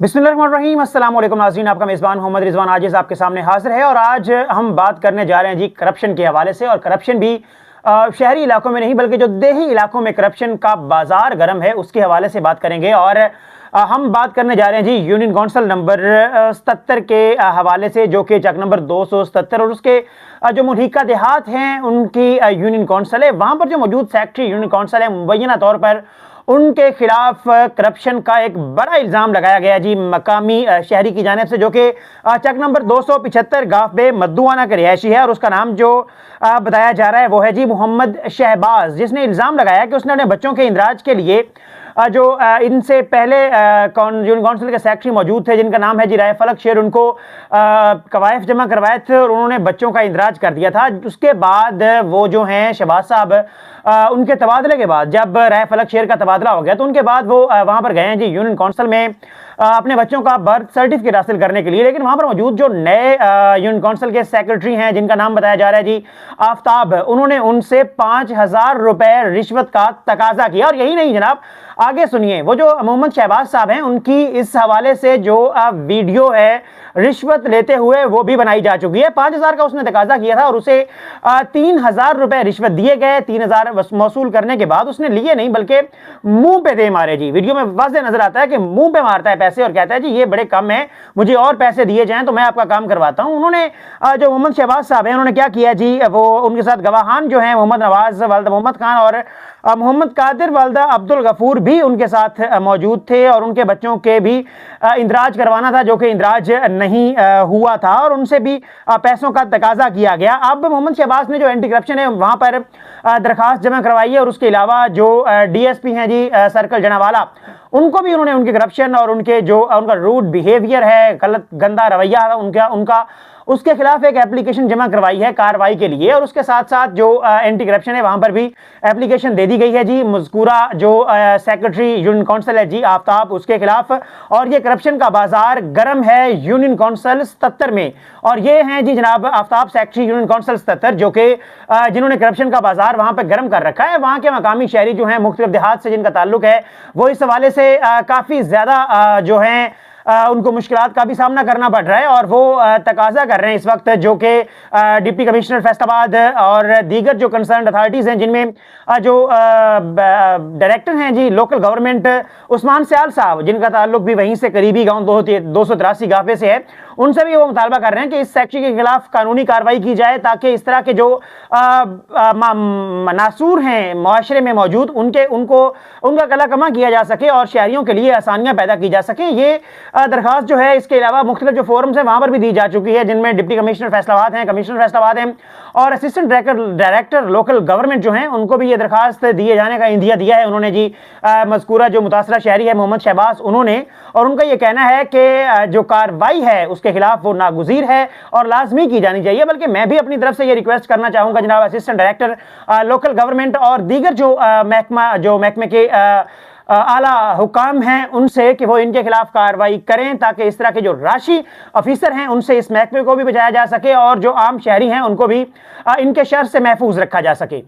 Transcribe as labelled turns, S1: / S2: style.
S1: बिस्मिल्लाहिर्रहमानिर्रहीम। अस्सलाम वालेकुम नाज़रीन, आपका मेज़बान मोहम्मद रिजवान आजिज़ आपके सामने हाजिर है। और आज हम बात करने जा रहे हैं जी करप्शन के हवाले से। और करप्शन भी शहरी इलाकों में नहीं बल्कि जो देही इलाकों में करप्शन का बाजार गर्म है उसके हवाले से बात करेंगे। और हम बात करने जा रहे हैं जी यूनियन कौंसिल नंबर 77 के हवाले से, जो कि चक नंबर 277 और उसके जो मुल्हिका देहात हैं उनकी यूनियन कौंसिल है। वहाँ पर जो मौजूद सेक्रेटरी यूनियन कौंसिल है, मुबैना तौर पर उनके खिलाफ करप्शन का एक बड़ा इल्ज़ाम लगाया गया जी मकामी शहरी की जानिब से, जो कि चक नंबर 275 गाफ बे मद्दुआना के रिहायशी है। और उसका नाम जो बताया जा रहा है वो है जी मोहम्मद शहबाज, जिसने इल्ज़ाम लगाया कि उसने अपने बच्चों के इंदराज के लिए जो इनसे पहले यूनियन कौंसिल के सेक्रेटरी मौजूद थे जिनका नाम है जी राय फलक शेर, उनको कवायफ जमा करवाए थे और उन्होंने बच्चों का इंदराज कर दिया था। उसके बाद वो जो हैं शहबाज साहब, उनके तबादले के बाद जब राय फलक शेर का तबादला हो गया तो उनके बाद वो वहाँ पर गए हैं जी यूनियन कौंसिल में अपने बच्चों का बर्थ सर्टिफिकेट हासिल करने के लिए। लेकिन वहाँ पर मौजूद जो नए यूनियन कौंसिल के सेक्रेटरी हैं जिनका नाम बताया जा रहा है जी आफ्ताब, उन्होंने उनसे 5,000 रुपए रिश्वत का तकाजा किया। और यही नहीं जनाब, आगे सुनिए, वो जो मोहम्मद शहबाज साहब हैं उनकी इस हवाले से जो वीडियो है रिश्वत लेते हुए वो भी बनाई जा चुकी है। 5,000 का उसने तकाजा किया था और उसे 3,000 रुपए रिश्वत दिए गए। 3,000 मौसूल करने के बाद उसने लिए नहीं बल्कि मुंह पे दे मारे जी। वीडियो में वाज़ेह नजर आता है कि मुंह पे मारता है पैसे और कहता है जी ये बड़े कम है, मुझे और पैसे दिए जाएं तो मैं आपका काम करवाता हूं। उन्होंने जो मोहम्मद शहबाज साहब हैं उन्होंने क्या किया जी, वो उनके साथ गवाहान जो हैं मोहम्मद नवाज वालदा मोहम्मद खान और मोहम्मद कादिर वालदा अब्दुल गफूर भी उनके साथ मौजूद थे। और उनके बच्चों के भी इंदराज करवाना था जो कि इंदराज नहीं हुआ था और उनसे भी पैसों का तकाजा किया गया। अब मोहम्मद शहबाज ने जो एंटी करप्शन है वहाँ पर दरखास्त जमा करवाई है। और उसके अलावा जो DSP हैं जी सर्कल जनावाला, उनको भी उन्होंने उनके करप्शन और उनके जो उनका रूड बिहेवियर है, गलत गंदा रवैया उनका उसके खिलाफ एक एप्लीकेशन जमा करवाई है कार्रवाई के लिए। और उसके साथ साथ जो एंटी करप्शन है वहां पर भी एप्लीकेशन दे दी गई है जी मज़कूरा जो सेक्रेटरी यूनियन कौंसिल है जी आफ्ताब, उसके खिलाफ। और ये करप्शन का बाजार गर्म है यूनियन कौंसिल 77 में। और ये हैं जी जनाब आफ्ताब सेक्रेटरी यूनियन कौंसिल 77, जो कि जिन्होंने करप्शन का बाजार वहां पर गर्म कर रखा है। वहां के मकामी शहरी जो हैं मुख्तलिफ देहात से जिनका ताल्लुक है वो इस हवाले से काफ़ी ज़्यादा जो हैं उनको मुश्किलात का भी सामना करना पड़ रहा है। और वो तकाजा कर रहे हैं इस वक्त, जो कि डिप्टी कमिश्नर फैसलाबाद और दीगर जो कंसर्न अथॉरिटीज़ हैं जिनमें जो डायरेक्टर हैं जी लोकल गवर्नमेंट उस्मान सयाल साहब, जिनका ताल्लुक भी वहीं से करीबी गांव 283 गाफे से है, उनसे भी वो मुतालबा कर रहे हैं कि इस सेक्रेटरी के खिलाफ कानूनी कार्रवाई की जाए ताकि इस तरह के जो नासूर हैं माशरे में मौजूद उनका गला कमा किया जा सके और शहरियों के लिए आसानियां पैदा की जा सके। ये दरखास्त जो है इसके अलावा मुख्तलिफ जो फोरम्स हैं वहां पर भी दी जा चुकी है, जिनमें डिप्टी कमिश्नर फैसलाबाद हैं, कमिश्नर फैसलाबाद हैं और असिस्टेंट डायरेक्टर लोकल गवर्नमेंट जो हैं उनको भी ये दरखास्त दिए जाने का इंदिया दिया है उन्होंने जी मज़कूरा जो मुतासरा शहरी है मोहम्मद शहबाज उन्होंने। और उनका ये कहना है कि जो कार्रवाई है उसके खिलाफ वो नागुज़ीर है और लाजमी की जानी चाहिए। बल्कि मैं भी अपनी तरफ से ये रिक्वेस्ट करना चाहूँगा जनाब असिस्टेंट डायरेक्टर लोकल गवर्नमेंट और दीगर जो महकमे के आला हुकाम हैं उनसे कि वो इनके खिलाफ कार्रवाई करें ताकि इस तरह के जो राशि ऑफिसर हैं उनसे इस महकमे को भी बचाया जा सके और जो आम शहरी हैं उनको भी इनके शर से महफूज रखा जा सके।